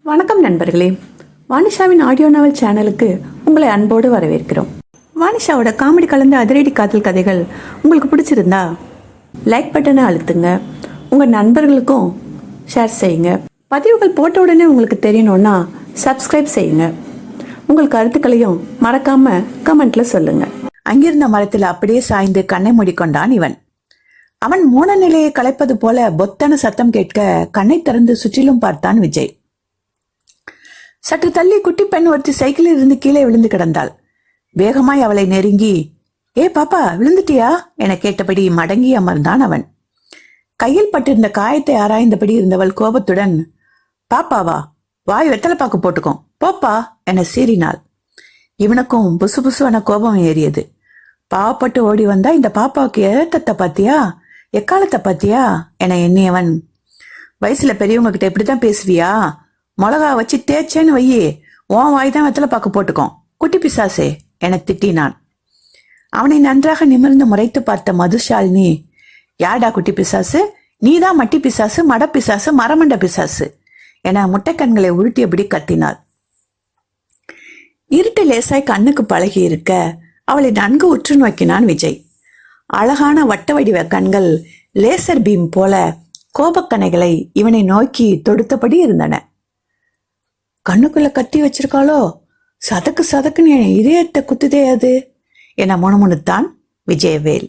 வணக்கம் நண்பர்களே, வானிஷாவின் ஆடியோ நாவல் சேனலுக்கு உங்களை அன்போடு வரவேற்கிறோம். வானிஷாவோட காமெடி கலந்த அதிரடி காதல் கதைகள் உங்களுக்கு பிடிச்சிருந்தா லைக் பட்டனை அழுத்துங்க, உங்கள் நண்பர்களுக்கும் ஷேர் செய்யுங்க. பதிவுகள் போட்ட உடனே உங்களுக்கு தெரியணும்னா சப்ஸ்கிரைப் செய்யுங்க. உங்கள் கருத்துக்களையும் மறக்காம கமெண்ட்ல சொல்லுங்க. அங்கிருந்த மரத்தில் அப்படியே சாய்ந்து கண்ணை மூடிக்கொண்டான் இவன். அவன் மோன நிலையை கலைப்பது போல பொத்தன சத்தம் கேட்க கண்ணை திறந்து சுற்றிலும் பார்த்தான் விஜய். சற்று தள்ளி குட்டி பெண் ஒருத்தி சைக்கிளில் இருந்து கீழே விழுந்து கிடந்தாள். வேகமாய் அவளை நெருங்கி, ஏ பாப்பா, விழுந்துட்டியா என கேட்டபடி மடங்கி அமர்ந்தான் அவன். கையில் பட்டிருந்த காயத்தை ஆராய்ந்தபடி இருந்தவள் கோபத்துடன், பாப்பாவா, வாய் வெத்தலை பாக்கு போட்டுக்கோ போப்பா என சீறினாள். இவனுக்கும் புசு புசுவன கோபம் ஏறியது. பாவப்பட்டு ஓடி வந்தா இந்த பாப்பாவுக்கு ஏத்தத்தை பாத்தியா, எக்காலத்தை பாத்தியா என எண்ணியவன், வயசுல பெரியவங்க கிட்ட இப்படித்தான் பேசுவியா, மிளகா வச்சு தேய்ச்சேன்னு வையே, உன் வாய் தான் வெத்தலை பாக்கு போட்டுக்கோ குட்டி பிசாசே என திட்டினான். அவனை நன்றாக நிமிர்ந்து முறைத்து பார்த்த மதுஷாலினி, யாடா குட்டி பிசாசு, நீதான் மட்டி பிசாசு, மட பிசாசு, மரமண்ட பிசாசு என முட்டைக்கண்களை உருட்டியபடி கத்தினாள். இருட்டு லேசாய் கண்ணுக்கு பழகி இருக்க அவளை நன்கு உற்று நோக்கினான் விஜய். அழகான வட்ட வடிவ கண்கள் லேசர் பீம் போல கோபக்கணைகளை இவனை நோக்கி தொடுத்தபடி இருந்தன. கண்ணுக்குள்ள கத்தி வச்சிருக்காளோ, சதக்கு சதக்குன்னு இதயத்தை குத்துதே அது என முணுமுணுத்தான் விஜயவேல்.